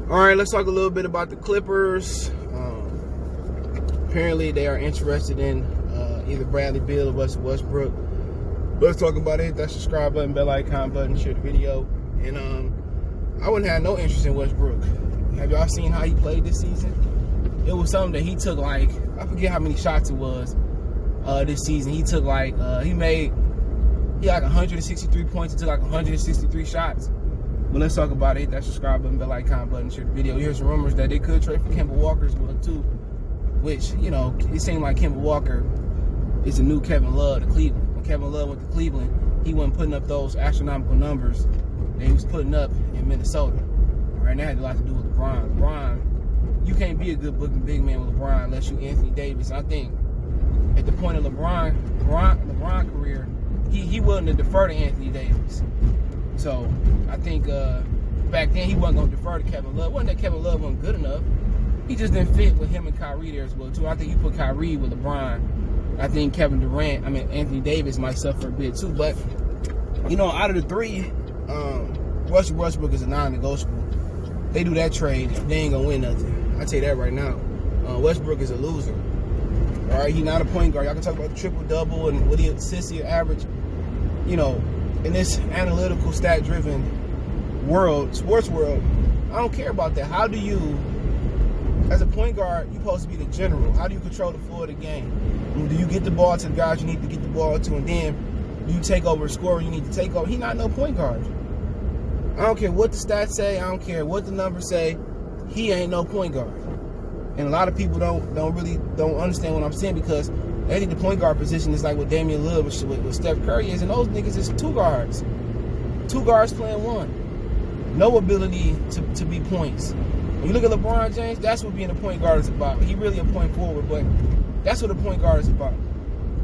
All right, let's talk a little bit about the Clippers. Apparently, they are interested in either Bradley Beal or Westbrook. Let's talk about it. Hit that subscribe button, bell icon button, share the video. And I wouldn't have no interest in Westbrook. Have y'all seen how he played this season? It was something that he took I forget how many shots it was this season. He took he had 163 points. He took 163 shots. But let's talk about it. Hit that subscribe button, bell icon button, share the video. Here's some rumors that they could trade for Kemba Walker as well too. Which, it seemed like Kemba Walker is the new Kevin Love to Cleveland. When Kevin Love went to Cleveland, he wasn't putting up those astronomical numbers that he was putting up in Minnesota. All right, and that had a lot to do with LeBron. LeBron, you can't be a good big man with LeBron unless you Anthony Davis. I think at the point of LeBron career, he willing to defer to Anthony Davis. So I think back then he wasn't going to defer to Kevin Love. It wasn't that Kevin Love wasn't good enough. He just didn't fit with him and Kyrie there as well too. I think you put Kyrie with LeBron. I think Anthony Davis might suffer a bit too. But out of the three, Russell Westbrook is a non-negotiable. They do that trade, they ain't gonna win nothing. I tell you that right now. Westbrook is a loser. All right, he's not a point guard. Y'all can talk about the triple-double and what he assists your average. In this analytical, stat-driven world, sports world, I don't care about that. How do you, as a point guard, you're supposed to be the general. How do you control the flow of the game? Do you get the ball to the guys you need to get the ball to, and then do you take over the score you need to take over? He's not no point guard. I don't care what the stats say. I don't care what the numbers say. He ain't no point guard. And a lot of people don't understand what I'm saying, because they think the point guard position is like what Damian Lillard with Steph Curry is, and those niggas is two guards. Two guards playing one. No ability to be points. When you look at LeBron James, that's what being a point guard is about. He really a point forward, but that's what a point guard is about.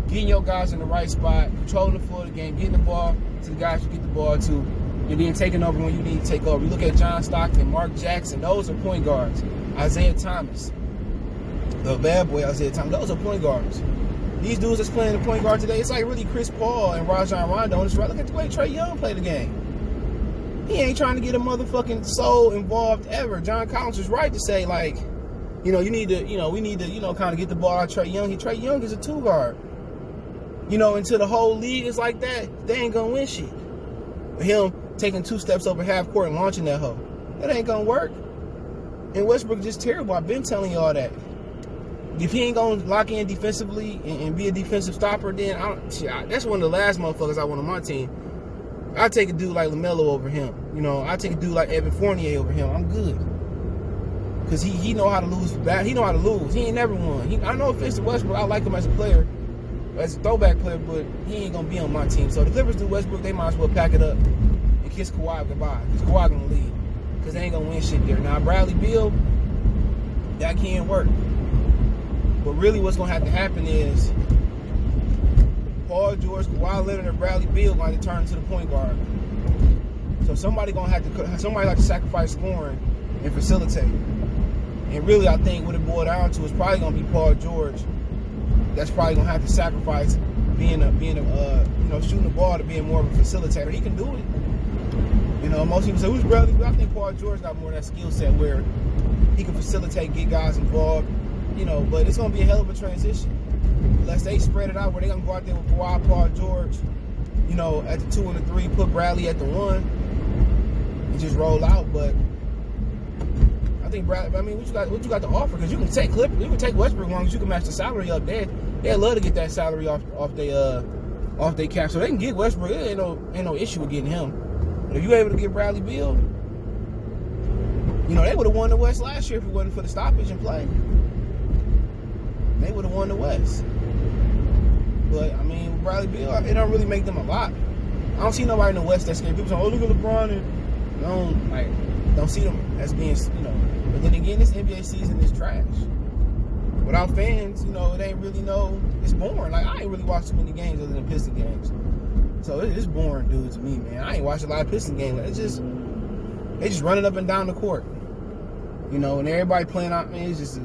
Getting your guys in the right spot, controlling the flow of the game, getting the ball to the guys you get the ball to, and then taking over when you need to take over. You look at John Stockton, Mark Jackson, those are point guards. Isaiah Thomas, the bad boy Isaiah Thomas, those are point guards. These dudes that's playing the point guard today, it's like really Chris Paul and Rajon Rondo. Look at the way Trae Young played the game. He ain't trying to get a motherfucking soul involved ever. John Collins was right to say, we need to, kind of get the ball out of Trae Young. Trae Young is a two guard. Until the whole league is like that, they ain't gonna win shit. Him taking 2 steps over half court and launching that hoe, that ain't gonna work. And Westbrook is just terrible. I've been telling y'all that. If he ain't gonna lock in defensively and be a defensive stopper, then that's one of the last motherfuckers I want on my team. I take a dude like LaMelo over him. I take a dude like Evan Fournier over him. I'm good. Because he know how to lose bad. He know how to lose. He ain't never won. I know if it's Westbrook, I like him as a player, as a throwback player, but he ain't gonna be on my team. So the Clippers do Westbrook, they might as well pack it up and kiss Kawhi goodbye. Because Kawhi gonna leave. Because they ain't gonna win shit there. Now Bradley Beal, that can't work. But really what's going to have to happen is Paul George, Kawhi Leonard, and Bradley Beal going to turn to the point guard. So somebody have to sacrifice scoring and facilitate. And really, I think what it boiled down to is probably going to be Paul George. That's probably going to have to sacrifice being shooting the ball to being more of a facilitator. He can do it. Most people say, who's Bradley Beal? I think Paul George got more of that skill set where he can facilitate, get guys involved. But it's going to be a hell of a transition. Unless they spread it out where they're going to go out there with Kawhi, Paul George, at the 2 and the 3, put Bradley at the 1, and just roll out. But I think Bradley, what you got to offer? Because you can take Westbrook as long as you can match the salary up there. They'd love to get that salary off their cap, so they can get Westbrook. There ain't no issue with getting him. But if you're able to get Bradley Beal, they would have won the West last year if it wasn't for the stoppage and play. They would have won the West. But, Bradley Beal, it don't really make them a lot. I don't see nobody in the West that's scared. People say, oh, look at LeBron. And don't see them as being, But then again, this NBA season is trash. Without fans, it ain't really it's boring. I ain't really watched too many games other than Piston games. So it's boring, dude, to me, man. I ain't watched a lot of Piston games. They just running up and down the court. And everybody playing out, man, it's just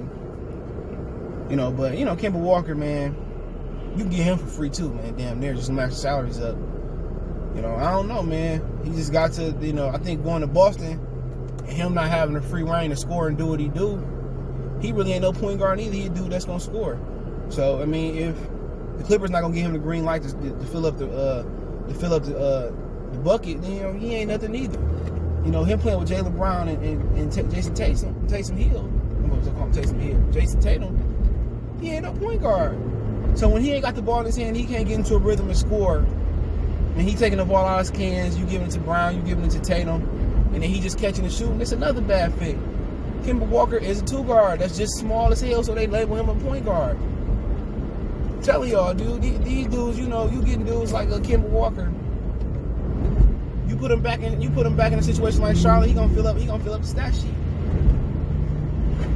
but Kemba Walker, man, you can get him for free too, man. Damn near, just match the salaries up. I don't know, man. He just got to, I think going to Boston, him not having the free reign to score and do what he do, he really ain't no point guard either. He a dude that's gonna score. So I mean, if the Clippers not gonna give him the green light to fill up the bucket, then he ain't nothing either. Him playing with Jaylen Brown and Jason Tatum Hill. I'm gonna call him Taysom Hill. Jason Tatum, he ain't no point guard. So when he ain't got the ball in his hand, he can't get into a rhythm and score. And he taking the ball out of his hands, you giving it to Brown, you giving it to Tatum, and then he just catching and shooting. It's another bad fit. Kemba Walker is a 2 guard that's just small as hell, so they label him a point guard. I'm telling y'all, dude, these dudes, you getting dudes like a Kemba Walker. You put him back in a situation like Charlotte, he gonna fill up the stat sheet.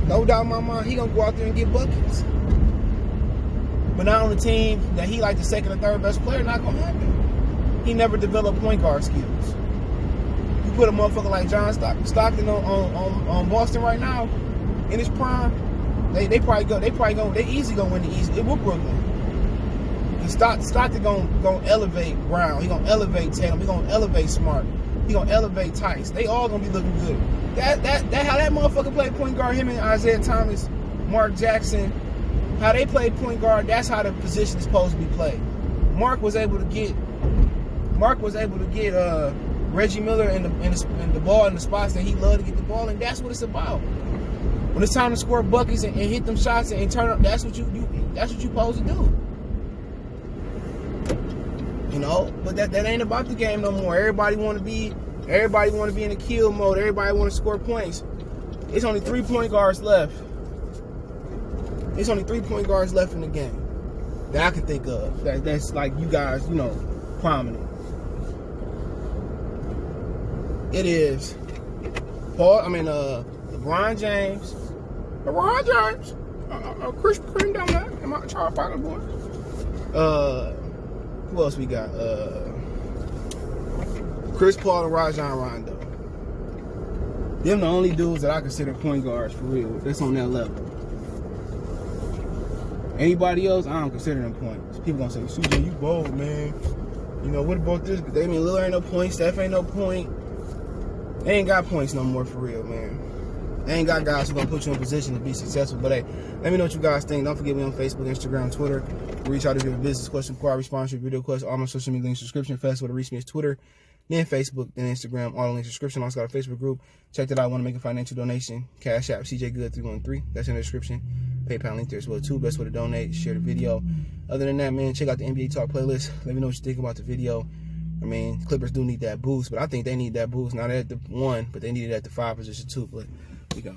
No doubt in my mind, he gonna go out there and get buckets. But not on a team that he like the second or third best player, not gonna happen. He never developed point guard skills. You put a motherfucker like John Stockton on Boston right now, in his prime, they easy gonna win the East. It will Brooklyn. Stockton gonna elevate Brown. He gonna elevate Tatum. He gonna elevate Smart. He gonna elevate Tice. They all gonna be looking good. That how that motherfucker played point guard. Him and Isaiah Thomas, Mark Jackson, how they played point guard. That's how the position is supposed to be played. Mark was able to get Reggie Miller in the ball in the spots that he loved to get the ball, and that's what it's about. When it's time to score buckets and hit them shots and turn up, that's what you supposed to do. But that ain't about the game no more. Everybody want to be in the kill mode. Everybody want to score points. It's only 3 point guards left. It's only 3 point guards left in the game that I can think of. That's like you guys, prominent. It is LeBron James, Chris Cream down there, and my Charles Potter boy. Who else we got? Chris Paul and Rajon Rondo. Them the only dudes that I consider point guards for real. That's on that level. Anybody else, I don't consider them points. People gonna say, "CJ, you bold, man. What about this?" Damian Lillard ain't no point. Steph ain't no point. They ain't got points no more for real, man. They ain't got guys who gonna put you in position to be successful. But hey, let me know what you guys think. Don't forget me on Facebook, Instagram, Twitter. Reach out if you have a business question, inquiry, response, video question. All my social media links, description. Fast way to reach me is Twitter, then Facebook, then Instagram. All the links, description. Also got a Facebook group. Check that out. Want to make a financial donation? Cash App CJ Good 313. That's in the description. PayPal link there as well too. Best way to donate. Share the video. Other than that, man, check out the NBA Talk playlist. Let me know what you think about the video. Clippers do need that boost, but I think they need that boost not at the 1, but they need it at the 5 position too. But we go.